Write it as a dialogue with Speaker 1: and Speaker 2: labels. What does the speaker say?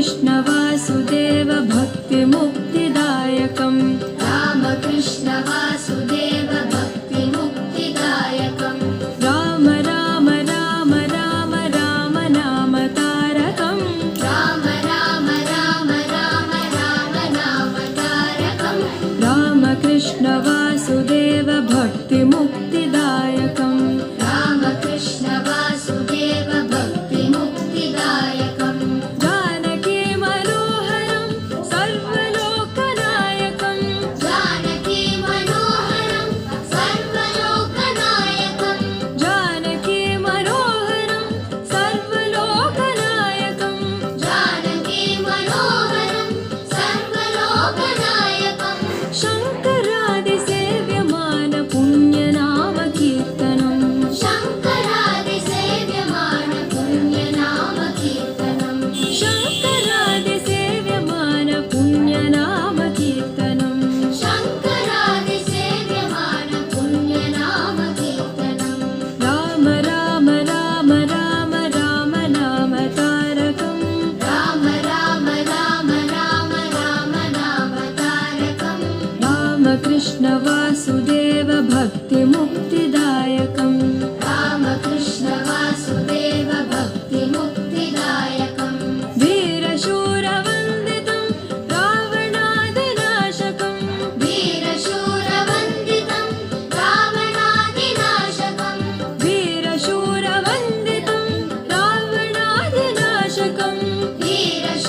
Speaker 1: रामकृष्ण वासुदेव भक्तिमुक्तिदायकम्
Speaker 2: रामकृष्ण वासुदेव भक्तिमुक्तिदायकम्
Speaker 1: राम राम राम राम राम नाम तारकम्
Speaker 2: राम राम राम राम राम नाम तारकम्
Speaker 1: रामकृष्ण वासुदेव भक्तिमुक्तिदायकम्
Speaker 2: रामकृष्ण वासुदेव भक्तिमुक्तिदायकम्
Speaker 1: जानकी मनोहरं सर्वलोकनायकम्
Speaker 2: जानकी मनोहरं सर्वलोकनायकम्
Speaker 1: जानकी मनोहरं सर्वलोकनायकम्
Speaker 2: जानकी मनोहरं सर्वलोकनायकम्
Speaker 1: शङ्करादिसेव्यमान पुण्यनाम कीर्तनम्
Speaker 2: शङ्करादिसेव्यमान पुण्यनाम कीर्तनम्
Speaker 1: शङ्करादिसेव्यमान पुण्यनाम कीर्तनम्
Speaker 2: शङ्करादिसेव्यमान पुण्यनाम कीर्तनम्
Speaker 1: राम राम राम राम राम नाम तारकम्
Speaker 2: राम राम राम राम राम नाम तारकम्
Speaker 1: रामकृष्ण वासुदेव भक्तिमुक्तिदायकम्
Speaker 2: रामकृष्ण वासुदेव भक्तिमुक्तिदायकम्
Speaker 1: वीरशूरवन्दितं रावणादिनाशकम्
Speaker 2: वीरशूरवन्दितं रावणादिनाशकम्
Speaker 1: वीरशूरवन्दितं रावणादिनाशकम्
Speaker 2: वीरशूरवन्दितं